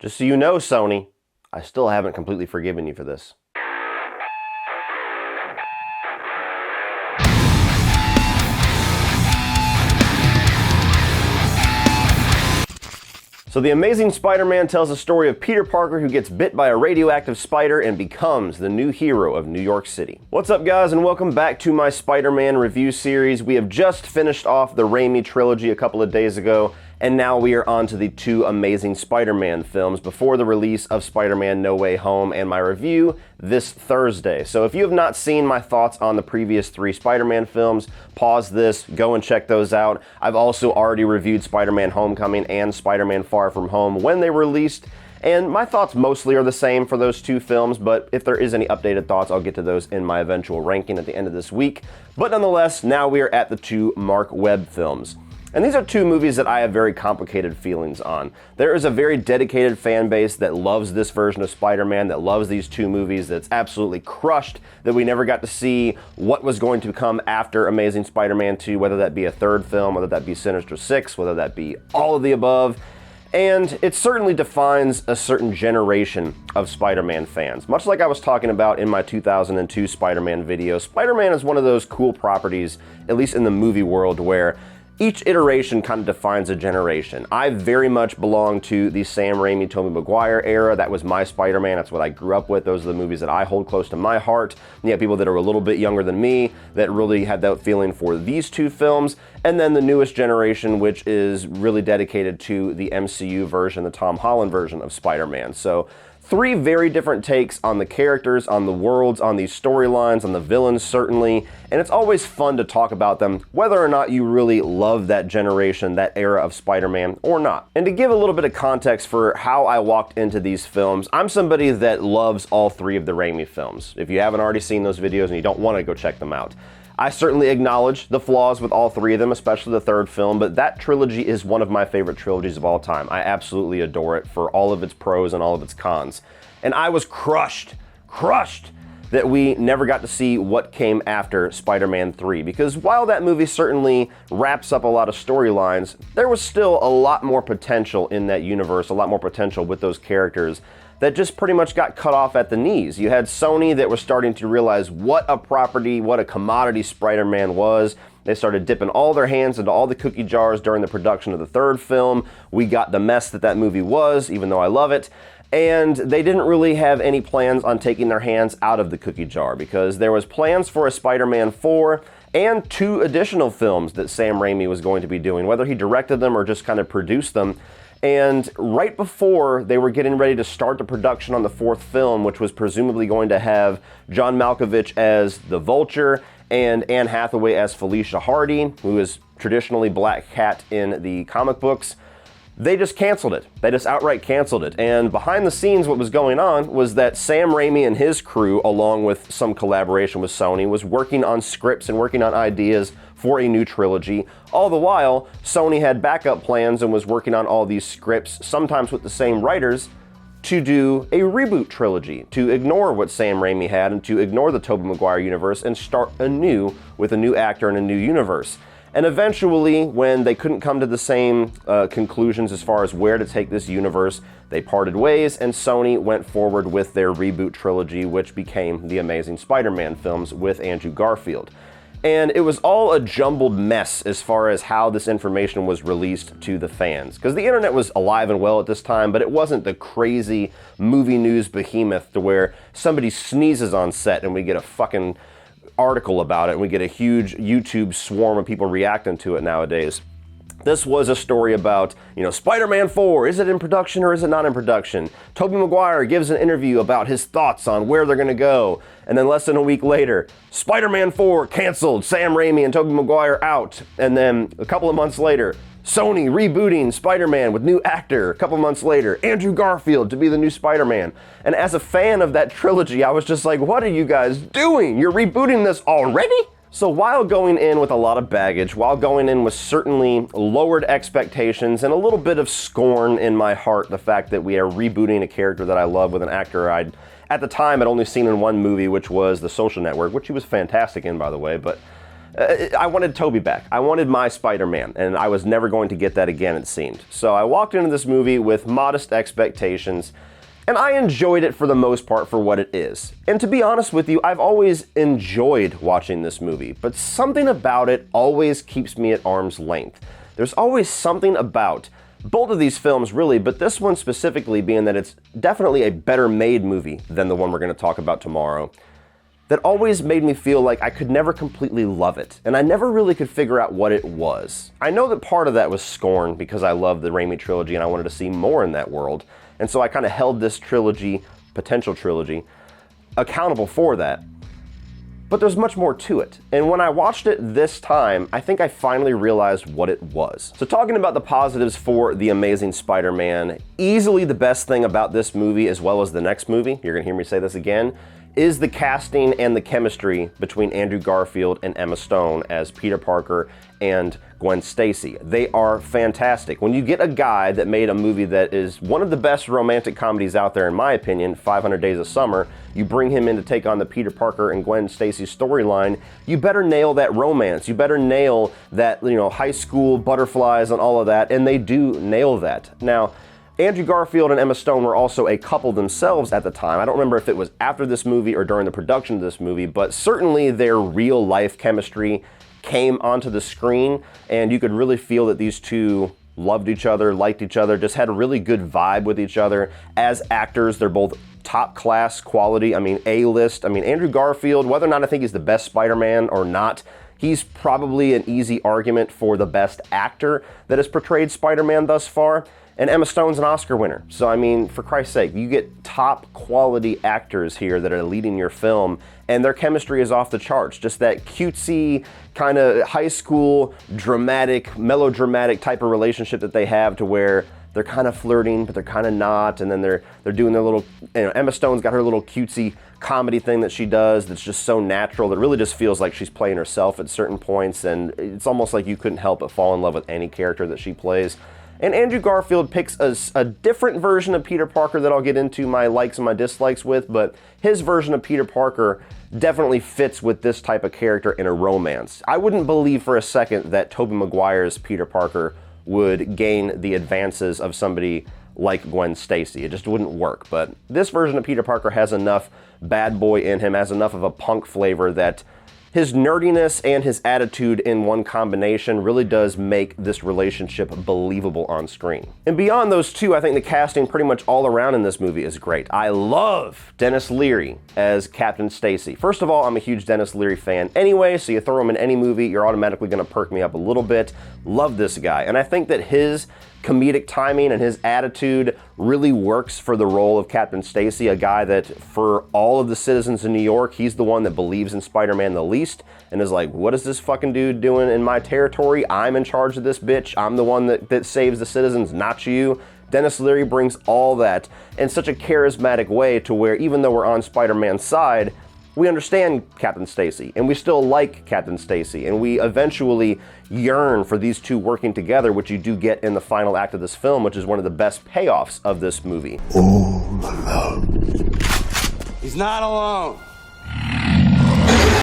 Just so you know, Sony, I still haven't completely forgiven you for this. So The Amazing Spider-Man tells the story of Peter Parker who gets bit by a radioactive spider and becomes the new hero of New York City. What's up, guys, and welcome back to my Spider-Man review series. We have just finished off the Raimi trilogy a couple of days ago, and now we are on to the two Amazing Spider-Man films before the release of Spider-Man No Way Home and my review this Thursday. So if you have not seen my thoughts on the previous three Spider-Man films, pause this, go and check those out. I've also already reviewed Spider-Man Homecoming and Spider-Man Far From Home when they were released, and my thoughts mostly are the same for those two films, but if there is any updated thoughts, I'll get to those in my eventual ranking at the end of this week. But nonetheless, now we are at the two Mark Webb films. And these are two movies that I have very complicated feelings on. There is a very dedicated fan base that loves this version of Spider-Man, that loves these two movies, that's absolutely crushed that we never got to see what was going to come after Amazing Spider-Man 2, whether that be a third film, whether that be Sinister Six, whether that be all of the above. And it certainly defines a certain generation of Spider-Man fans. Much like I was talking about in my 2002 Spider-Man video, Spider-Man is one of those cool properties, at least in the movie world, where each iteration kind of defines a generation. I very much belong to the Sam Raimi, Tobey Maguire era. That was my Spider-Man. That's what I grew up with. Those are the movies that I hold close to my heart. And you have people that are a little bit younger than me that really had that feeling for these two films. And then the newest generation, which is really dedicated to the MCU version, the Tom Holland version of Spider-Man. So three very different takes on the characters, on the worlds, on these storylines, on the villains certainly, and it's always fun to talk about them, whether or not you really love that generation, that era of Spider-Man, or not. And to give a little bit of context for how I walked into these films, I'm somebody that loves all three of the Raimi films. If you haven't already seen those videos and you don't want to go check them out, I certainly acknowledge the flaws with all three of them, especially the third film, but that trilogy is one of my favorite trilogies of all time. I absolutely adore it for all of its pros and all of its cons. And I was crushed that we never got to see what came after Spider-Man 3, because while that movie certainly wraps up a lot of storylines, there was still a lot more potential in that universe, a lot more potential with those characters that just pretty much got cut off at the knees. You had Sony that was starting to realize what a property, what a commodity Spider-Man was. They started dipping all their hands into all the cookie jars during the production of the third film. We got the mess that that movie was, even though I love it. And they didn't really have any plans on taking their hands out of the cookie jar, because there was plans for a Spider-Man 4 and two additional films that Sam Raimi was going to be doing, whether he directed them or just kind of produced them. And right before they were getting ready to start the production on the fourth film, which was presumably going to have John Malkovich as the Vulture and Anne Hathaway as Felicia Hardy, who is traditionally Black Cat in the comic books, they just canceled it. They just outright canceled it. And behind the scenes, what was going on was that Sam Raimi and his crew, along with some collaboration with Sony, was working on scripts and working on ideas for a new trilogy. All the while, Sony had backup plans and was working on all these scripts, sometimes with the same writers, to do a reboot trilogy, to ignore what Sam Raimi had and to ignore the Tobey Maguire universe and start anew with a new actor and a new universe. And eventually, when they couldn't come to the same conclusions as far as where to take this universe, they parted ways, and Sony went forward with their reboot trilogy, which became the Amazing Spider-Man films with Andrew Garfield. And it was all a jumbled mess as far as how this information was released to the fans. Because the internet was alive and well at this time, but it wasn't the crazy movie news behemoth to where somebody sneezes on set and we get a fucking article about it and we get a huge YouTube swarm of people reacting to it nowadays. This was a story about, Spider-Man 4, is it in production or is it not in production? Tobey Maguire gives an interview about his thoughts on where they're gonna go. And then less than a week later, Spider-Man 4 canceled, Sam Raimi and Tobey Maguire out. And then a couple of months later, Sony rebooting Spider-Man with new actor. A couple months later, Andrew Garfield to be the new Spider-Man. And as a fan of that trilogy, I was just like, what are you guys doing? You're rebooting this already? So while going in with a lot of baggage, while going in with certainly lowered expectations and a little bit of scorn in my heart, the fact that we are rebooting a character that I love with an actor at the time I'd only seen in one movie, which was The Social Network, which he was fantastic in, by the way, but I wanted Tobey back. I wanted my Spider-Man, and I was never going to get that again, it seemed. So I walked into this movie with modest expectations, and I enjoyed it for the most part for what it is. And to be honest with you, I've always enjoyed watching this movie, but something about it always keeps me at arm's length. There's always something about both of these films, really, but this one specifically being that it's definitely a better made movie than the one we're going to talk about tomorrow, that always made me feel like I could never completely love it, and I never really could figure out what it was. I know that part of that was scorn because I love the Raimi trilogy and I wanted to see more in that world, and so I kind of held this trilogy, potential trilogy, accountable for that. But there's much more to it, and when I watched it this time, I think I finally realized what it was. So talking about the positives for The Amazing Spider-Man, easily the best thing about this movie as well as the next movie, you're gonna hear me say this again, is the casting and the chemistry between Andrew Garfield and Emma Stone as Peter Parker and Gwen Stacy. They are fantastic. When you get a guy that made a movie that is one of the best romantic comedies out there, in my opinion, 500 Days of Summer, you bring him in to take on the Peter Parker and Gwen Stacy storyline, you better nail that romance. You better nail that, high school butterflies and all of that, and they do nail that. Now, Andrew Garfield and Emma Stone were also a couple themselves at the time. I don't remember if it was after this movie or during the production of this movie, but certainly their real life chemistry came onto the screen, and you could really feel that these two loved each other, liked each other, just had a really good vibe with each other. As actors, they're both top class quality. I mean, A-list. I mean, Andrew Garfield, whether or not I think he's the best Spider-Man or not, he's probably an easy argument for the best actor that has portrayed Spider-Man thus far. And Emma Stone's an Oscar winner. So, I mean, for Christ's sake, you get top quality actors here that are leading your film, and their chemistry is off the charts. Just that cutesy, kind of high school, dramatic, melodramatic type of relationship that they have, to where they're kind of flirting, but they're kind of not, and then they're doing their little, Emma Stone's got her little cutesy comedy thing that she does that's just so natural that really just feels like she's playing herself at certain points, and it's almost like you couldn't help but fall in love with any character that she plays. And Andrew Garfield picks a different version of Peter Parker that I'll get into my likes and my dislikes with, but his version of Peter Parker definitely fits with this type of character in a romance. I wouldn't believe for a second that Tobey Maguire's Peter Parker would gain the advances of somebody like Gwen Stacy. It just wouldn't work. But this version of Peter Parker has enough bad boy in him, has enough of a punk flavor that his nerdiness and his attitude in one combination really does make this relationship believable on screen. And beyond those two, I think the casting pretty much all around in this movie is great. I love Denis Leary as Captain Stacy. First of all, I'm a huge Denis Leary fan anyway, so you throw him in any movie, you're automatically gonna perk me up a little bit. Love this guy. And I think that his comedic timing and his attitude really works for the role of Captain Stacy, a guy that for all of the citizens in New York, he's the one that believes in Spider-Man the least and is like, what is this fucking dude doing in my territory? I'm in charge of this bitch. I'm the one that saves the citizens, not you. Denis Leary brings all that in such a charismatic way to where even though we're on Spider-Man's side, we understand Captain Stacy, and we still like Captain Stacy, and we eventually yearn for these two working together, which you do get in the final act of this film, which is one of the best payoffs of this movie. All alone. He's not alone.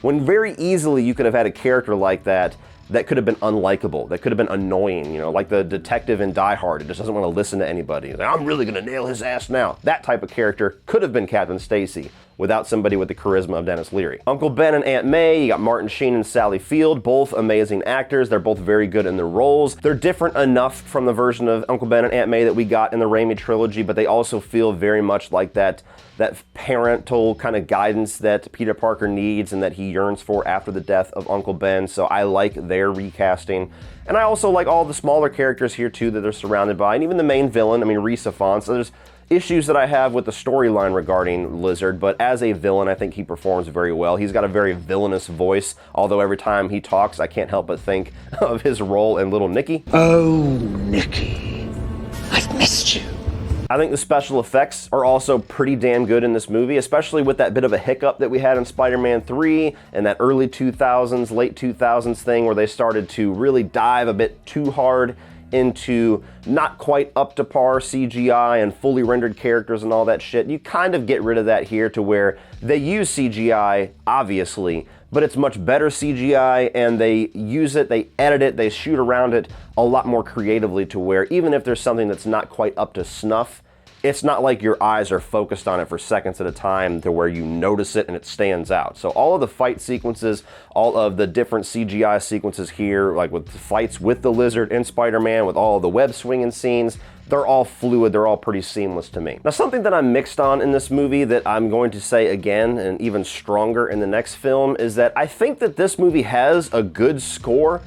When very easily you could have had a character like that could have been unlikable, that could have been annoying, like the detective in Die Hard, who just doesn't want to listen to anybody. He's like, I'm really gonna nail his ass now. That type of character could have been Captain Stacy without somebody with the charisma of Denis Leary. Uncle Ben and Aunt May, you got Martin Sheen and Sally Field, both amazing actors. They're both very good in their roles. They're different enough from the version of Uncle Ben and Aunt May that we got in the Raimi trilogy, but they also feel very much like that parental kind of guidance that Peter Parker needs and that he yearns for after the death of Uncle Ben. So I like their recasting. And I also like all the smaller characters here too that they're surrounded by, and even the main villain, Rhys Ifans. So there's issues that I have with the storyline regarding Lizard, but as a villain, I think he performs very well. He's got a very villainous voice, although every time he talks, I can't help but think of his role in Little Nicky. Oh, Nicky, I've missed you. I think the special effects are also pretty damn good in this movie, especially with that bit of a hiccup that we had in Spider-Man 3 and that early 2000s, late 2000s thing where they started to really dive a bit too hard into not quite up to par CGI and fully rendered characters and all that shit. You kind of get rid of that here to where they use CGI, obviously, but it's much better CGI, and they use it, they edit it, they shoot around it a lot more creatively to where even if there's something that's not quite up to snuff, it's not like your eyes are focused on it for seconds at a time to where you notice it and it stands out. So all of the fight sequences, all of the different CGI sequences here, like with the fights with the lizard in Spider-Man, with all of the web swinging scenes, they're all fluid, they're all pretty seamless to me. Now, something that I'm mixed on in this movie that I'm going to say again and even stronger in the next film is that I think that this movie has a good score,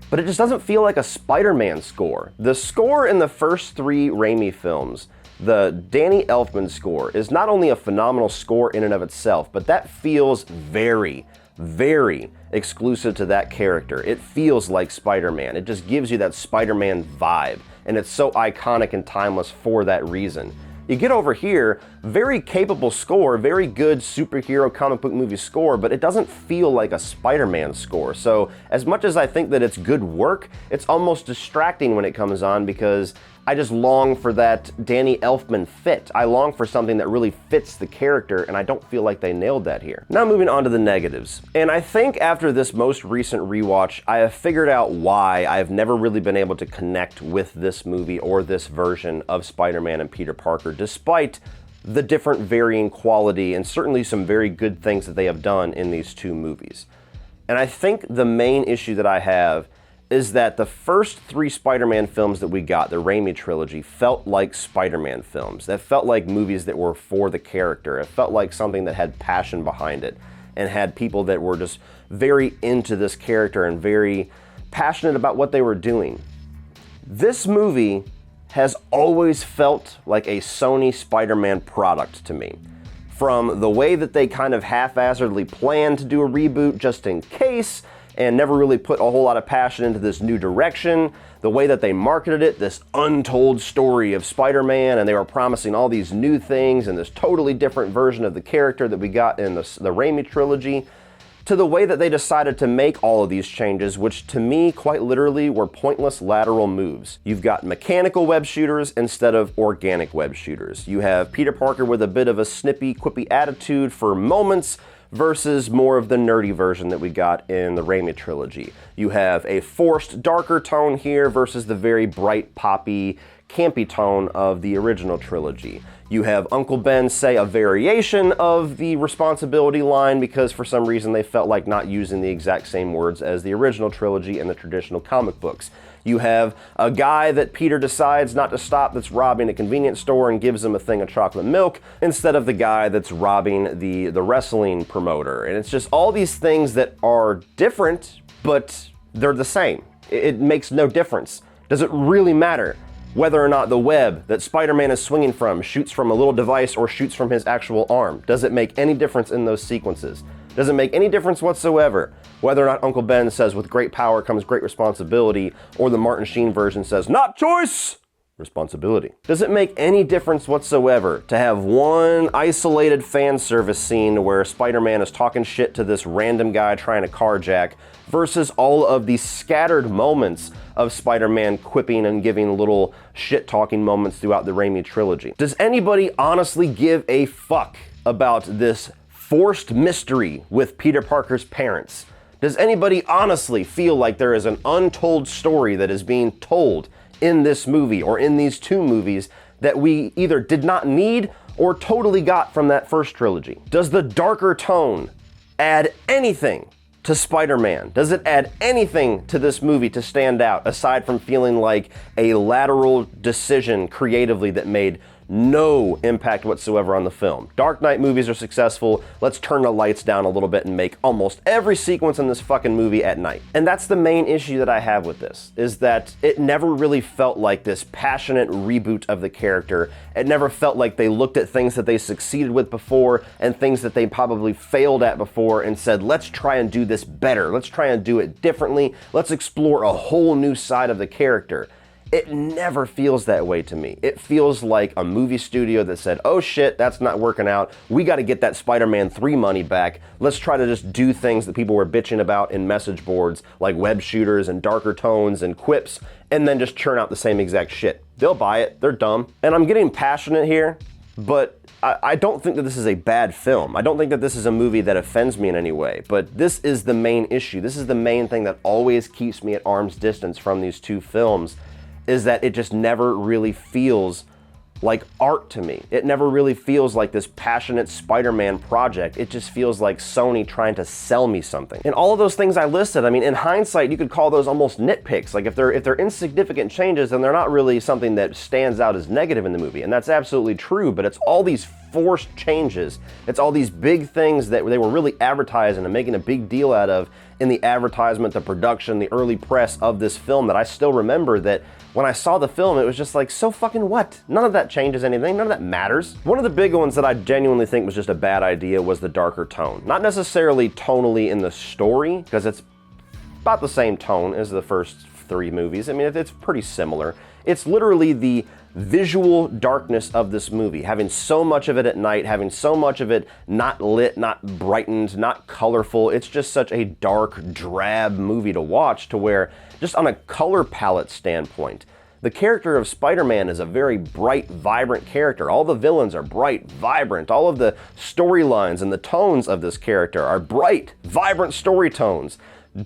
but it just doesn't feel like a Spider-Man score. The score in the first 3 Raimi films, the Danny Elfman score, is not only a phenomenal score in and of itself, but that feels very, very exclusive to that character. It feels like Spider-Man. It just gives you that Spider-Man vibe, and it's so iconic and timeless for that reason. You get over here, very capable score, very good superhero comic book movie score, but it doesn't feel like a Spider-Man score. So as much as I think that it's good work, it's almost distracting when it comes on because I just long for that Danny Elfman fit. I long for something that really fits the character, and I don't feel like they nailed that here. Now moving on to the negatives. And I think after this most recent rewatch, I have figured out why I've never really been able to connect with this movie or this version of Spider-Man and Peter Parker, despite the different varying quality and certainly some very good things that they have done in these 2 movies. And I think the main issue that I have is that the first 3 Spider-Man films that we got, the Raimi trilogy, felt like Spider-Man films. That felt like movies that were for the character. It felt like something that had passion behind it and had people that were just very into this character and very passionate about what they were doing. This movie has always felt like a Sony Spider-Man product to me. From the way that they kind of half-assedly planned to do a reboot just in case, and never really put a whole lot of passion into this new direction, the way that they marketed it, this untold story of Spider-Man, and they were promising all these new things and this totally different version of the character that we got in the Raimi trilogy, to the way that they decided to make all of these changes, which to me, quite literally, were pointless lateral moves. You've got mechanical web shooters instead of organic web shooters. You have Peter Parker with a bit of a snippy, quippy attitude for moments, versus more of the nerdy version that we got in the Raimi trilogy. You have a forced darker tone here versus the very bright, poppy, campy tone of the original trilogy. You have Uncle Ben say a variation of the responsibility line because for some reason they felt like not using the exact same words as the original trilogy and the traditional comic books. You have a guy that Peter decides not to stop that's robbing a convenience store and gives him a thing of chocolate milk instead of the guy that's robbing the wrestling promoter. And it's just all these things that are different, but they're the same. It makes no difference. Does it really matter whether or not the web that Spider-Man is swinging from shoots from a little device or shoots from his actual arm? Does it make any difference in those sequences? Does it make any difference whatsoever whether or not Uncle Ben says with great power comes great responsibility, or the Martin Sheen version says not choice, responsibility? Does it make any difference whatsoever to have one isolated fan service scene where Spider-Man is talking shit to this random guy trying to carjack versus all of these scattered moments of Spider-Man quipping and giving little shit-talking moments throughout the Raimi trilogy? Does anybody honestly give a fuck about this forced mystery with Peter Parker's parents? Does anybody honestly feel like there is an untold story that is being told in this movie or in these 2 movies that we either did not need or totally got from that first trilogy? Does the darker tone add anything to Spider-Man? Does it add anything to this movie to stand out aside from feeling like a lateral decision creatively that made no impact whatsoever on the film? Dark Knight movies are successful. Let's turn the lights down a little bit and make almost every sequence in this fucking movie at night. And that's the main issue that I have with this, is that it never really felt like this passionate reboot of the character. It never felt like they looked at things that they succeeded with before and things that they probably failed at before and said, let's try and do this better. Let's try and do it differently. Let's explore a whole new side of the character. It never feels that way to me. It feels like a movie studio that said, oh shit, that's not working out. We got to get that Spider-Man 3 money back. Let's try to just do things that people were bitching about in message boards, like web shooters and darker tones and quips, and then just churn out the same exact shit. They'll buy it. They're dumb. And I'm getting passionate here, But I don't think that this is a bad film. I don't think that this is a movie that offends me in any way. But this is the main issue. This is the main thing that always keeps me at arm's distance from these two films, is that it just never really feels like art to me. It never really feels like this passionate Spider-Man project. It just feels like Sony trying to sell me something. And all of those things I listed, I mean, in hindsight, you could call those almost nitpicks. Like if they're insignificant changes, then they're not really something that stands out as negative in the movie. And that's absolutely true, but it's all these forced changes. It's all these big things that they were really advertising and making a big deal out of in the advertisement, the production, the early press of this film, that I still remember that when I saw the film, it was just like, so fucking what? None of that changes anything. None of that matters. One of the big ones that I genuinely think was just a bad idea was the darker tone. Not necessarily tonally in the story, because it's about the same tone as the first three movies. I mean, it's pretty similar. It's literally the visual darkness of this movie, having so much of it at night, having so much of it not lit, not brightened, not colorful. It's just such a dark, drab movie to watch, to where, just on a color palette standpoint, the character of Spider-Man is a very bright, vibrant character. All the villains are bright, vibrant. All of the storylines and the tones of this character are bright, vibrant story tones.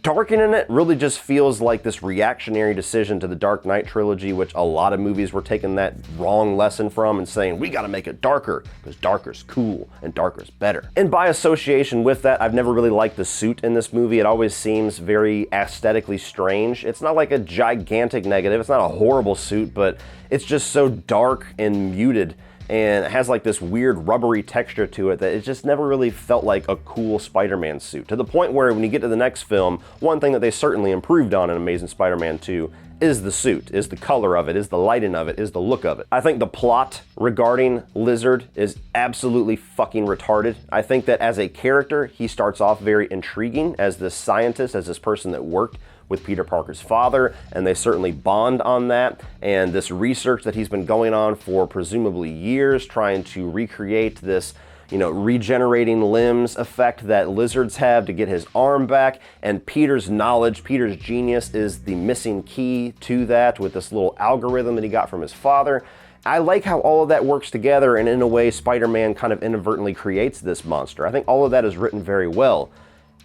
Darkening it really just feels like this reactionary decision to the Dark Knight trilogy, which a lot of movies were taking that wrong lesson from and saying, we gotta make it darker, because darker's cool and darker's better. And by association with that, I've never really liked the suit in this movie. It always seems very aesthetically strange. It's not like a gigantic negative, it's not a horrible suit, but it's just so dark and muted, and it has like this weird rubbery texture to it that it just never really felt like a cool Spider-Man suit. To the point where when you get to the next film, one thing that they certainly improved on in Amazing Spider-Man 2 is the suit, is the color of it, is the lighting of it, is the look of it. I think the plot regarding Lizard is absolutely fucking retarded. I think that as a character, he starts off very intriguing as this scientist, as this person that worked with Peter Parker's father, and they certainly bond on that. And this research that he's been going on for presumably years, trying to recreate this, regenerating limbs effect that lizards have to get his arm back. And Peter's knowledge, Peter's genius is the missing key to that, with this little algorithm that he got from his father. I like how all of that works together, and in a way, Spider-Man kind of inadvertently creates this monster. I think all of that is written very well.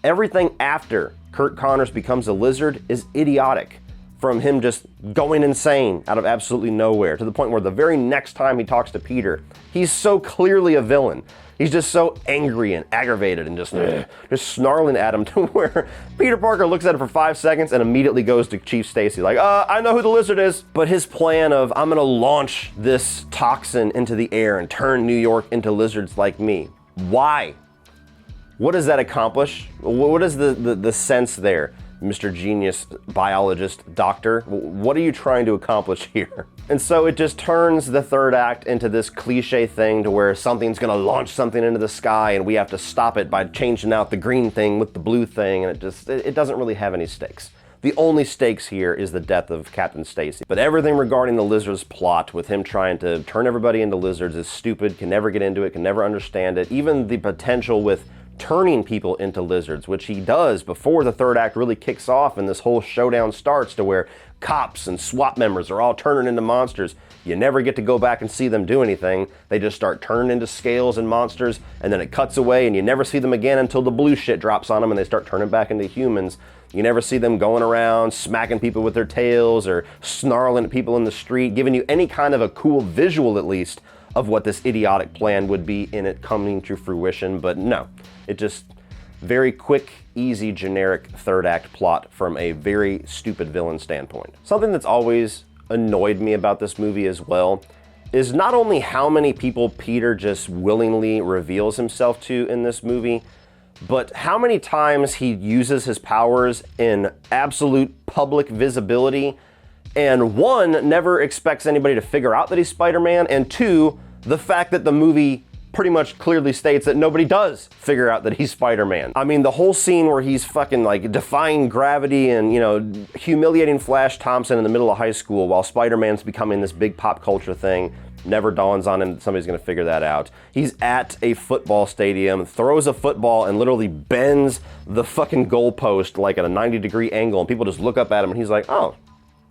Everything after Kurt Connors becomes a lizard is idiotic. From him just going insane out of absolutely nowhere, to the point where the very next time he talks to Peter, he's so clearly a villain. He's just so angry and aggravated and just snarling at him, to where Peter Parker looks at him for 5 seconds and immediately goes to Chief Stacy like, I know who the lizard is. But his plan of, I'm gonna launch this toxin into the air and turn New York into lizards like me. Why? What does that accomplish? What is the sense there, Mr. Genius biologist doctor? What are you trying to accomplish here? And so it just turns the third act into this cliche thing to where something's gonna launch something into the sky and we have to stop it by changing out the green thing with the blue thing, and it doesn't really have any stakes. The only stakes here is the death of Captain Stacy. But everything regarding the lizard's plot, with him trying to turn everybody into lizards, is stupid, can never get into it, can never understand it. Even the potential with turning people into lizards, which he does before the third act really kicks off and this whole showdown starts, to where cops and SWAT members are all turning into monsters. You never get to go back and see them do anything. They just start turning into scales and monsters, and then it cuts away and you never see them again until the blue shit drops on them and they start turning back into humans. You never see them going around smacking people with their tails or snarling at people in the street, giving you any kind of a cool visual, at least, of what this idiotic plan would be in it coming to fruition. But no, it just very quick, easy, generic third act plot from a very stupid villain standpoint. Something that's always annoyed me about this movie as well is not only how many people Peter just willingly reveals himself to in this movie, but how many times he uses his powers in absolute public visibility, and one, never expects anybody to figure out that he's Spider-Man, and two, the fact that the movie pretty much clearly states that nobody does figure out that he's Spider-Man. I mean, the whole scene where he's fucking like defying gravity and, humiliating Flash Thompson in the middle of high school while Spider-Man's becoming this big pop culture thing, never dawns on him that somebody's gonna figure that out. He's at a football stadium, throws a football and literally bends the fucking goalpost like at a 90-degree angle, and people just look up at him and he's like, oh,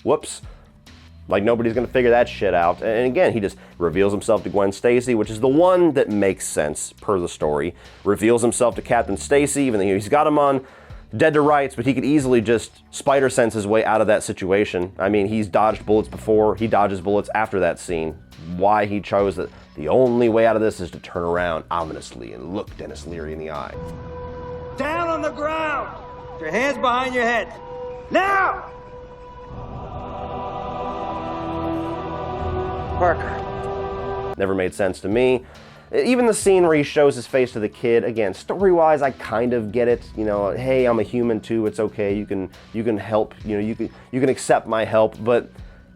whoops. Like, nobody's gonna figure that shit out. And again, he just reveals himself to Gwen Stacy, which is the one that makes sense per the story. Reveals himself to Captain Stacy, even though he's got him on dead to rights, but he could easily just spider sense his way out of that situation. I mean, he's dodged bullets before, he dodges bullets after that scene. Why he chose that the only way out of this is to turn around ominously and look Dennis Leary in the eye. Down on the ground! Your hands behind your head. Now! Parker. Never made sense to me. Even the scene where he shows his face to the kid, again, story-wise, I kind of get it. You know, hey, I'm a human too, it's okay, you can help, you know, you can accept my help, but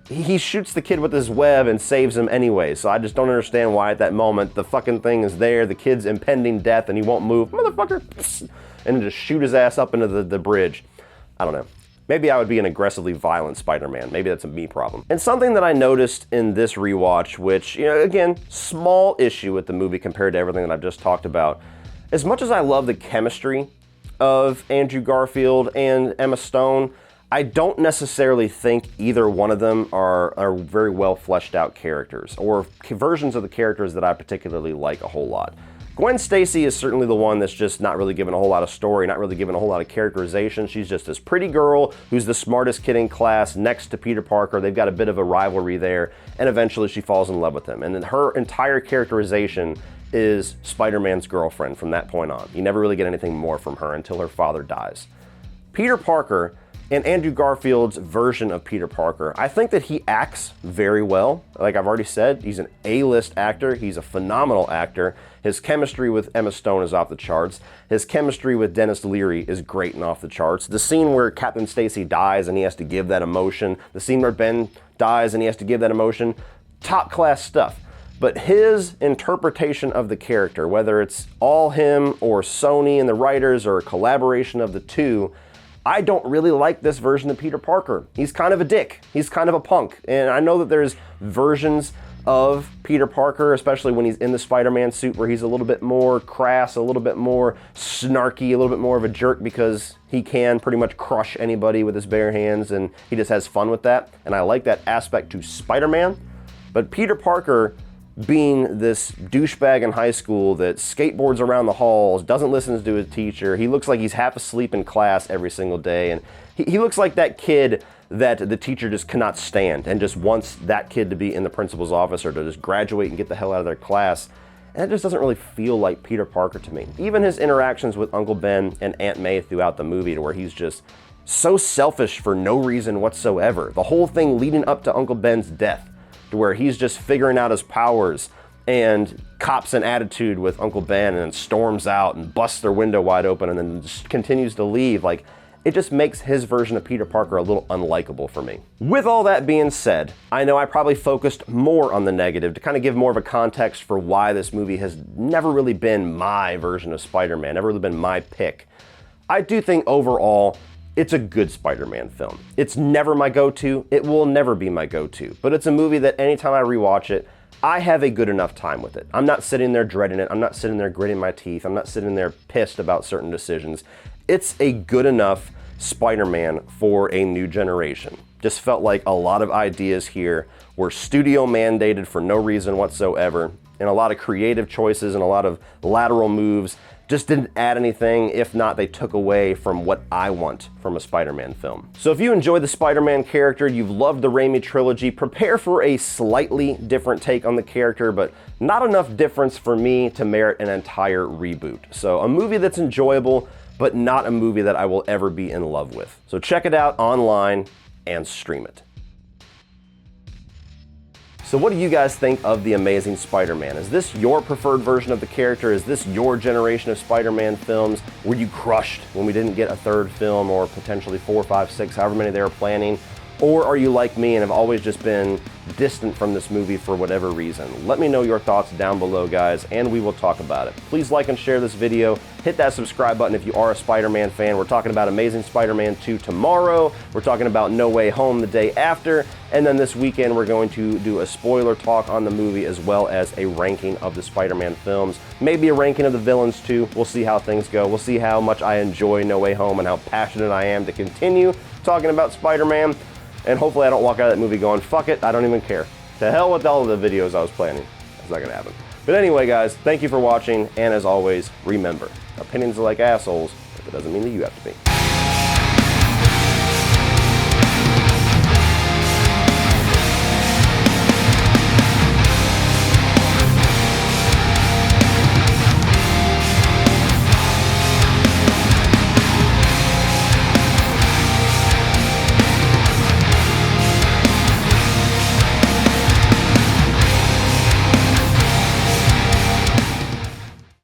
he shoots the kid with his web and saves him anyway, so I just don't understand why at that moment the fucking thing is there, the kid's impending death, and he won't move, motherfucker, and just shoot his ass up into the bridge. I don't know. Maybe I would be an aggressively violent Spider-Man. Maybe that's a me problem. And something that I noticed in this rewatch, which, you know, again, small issue with the movie compared to everything that I've just talked about. As much as I love the chemistry of Andrew Garfield and Emma Stone, I don't necessarily think either one of them are very well fleshed out characters, or versions of the characters that I particularly like a whole lot. Gwen Stacy is certainly the one that's just not really given a whole lot of story, not really given a whole lot of characterization. She's just this pretty girl who's the smartest kid in class next to Peter Parker. They've got a bit of a rivalry there, and eventually she falls in love with him. And then her entire characterization is Spider-Man's girlfriend from that point on. You never really get anything more from her until her father dies. Peter Parker and Andrew Garfield's version of Peter Parker, I think that he acts very well. Like I've already said, he's an A-list actor. He's a phenomenal actor. His chemistry with Emma Stone is off the charts. His chemistry with Dennis Leary is great and off the charts. The scene where Captain Stacy dies and he has to give that emotion, the scene where Ben dies and he has to give that emotion, top-class stuff. But his interpretation of the character, whether it's all him or Sony and the writers or a collaboration of the two, I don't really like this version of Peter Parker. He's kind of a dick. He's kind of a punk. And I know that there's versions of Peter Parker, especially when he's in the Spider-Man suit, where he's a little bit more crass, a little bit more snarky, a little bit more of a jerk because he can pretty much crush anybody with his bare hands and he just has fun with that. And I like that aspect to Spider-Man. But Peter Parker, being this douchebag in high school that skateboards around the halls, doesn't listen to his teacher, he looks like he's half asleep in class every single day, and he looks like that kid that the teacher just cannot stand and just wants that kid to be in the principal's office or to just graduate and get the hell out of their class. And it just doesn't really feel like Peter Parker to me. Even his interactions with Uncle Ben and Aunt May throughout the movie, to where he's just so selfish for no reason whatsoever. The whole thing leading up to Uncle Ben's death, to where he's just figuring out his powers and cops an attitude with Uncle Ben and then storms out and busts their window wide open and then just continues to leave. Like, it just makes his version of Peter Parker a little unlikable for me. With all that being said, I know I probably focused more on the negative to kind of give more of a context for why this movie has never really been my version of Spider-Man, never really been my pick. I do think overall, it's a good Spider-Man film. It's never my go-to, it will never be my go-to, but it's a movie that anytime I rewatch it, I have a good enough time with it. I'm not sitting there dreading it, I'm not sitting there gritting my teeth, I'm not sitting there pissed about certain decisions. It's a good enough Spider-Man for a new generation. Just felt like a lot of ideas here were studio mandated for no reason whatsoever, and a lot of creative choices and a lot of lateral moves just didn't add anything. If not, they took away from what I want from a Spider-Man film. So if you enjoy the Spider-Man character, you've loved the Raimi trilogy, prepare for a slightly different take on the character, but not enough difference for me to merit an entire reboot. So a movie that's enjoyable, but not a movie that I will ever be in love with. So check it out online and stream it. So what do you guys think of The Amazing Spider-Man? Is this your preferred version of the character? Is this your generation of Spider-Man films? Were you crushed when we didn't get a third film, or potentially 4, 5, 6, however many they were planning? Or are you like me and have always just been distant from this movie for whatever reason? Let me know your thoughts down below, guys, and we will talk about it. Please like and share this video. Hit that subscribe button if you are a Spider-Man fan. We're talking about Amazing Spider-Man 2 tomorrow. We're talking about No Way Home the day after. And then this weekend, we're going to do a spoiler talk on the movie, as well as a ranking of the Spider-Man films. Maybe a ranking of the villains too. We'll see how things go. We'll see how much I enjoy No Way Home and how passionate I am to continue talking about Spider-Man. And hopefully I don't walk out of that movie going, fuck it, I don't even care. To hell with all of the videos I was planning. That's not gonna happen. But anyway, guys, thank you for watching, and as always, remember, opinions are like assholes, but that doesn't mean that you have to be.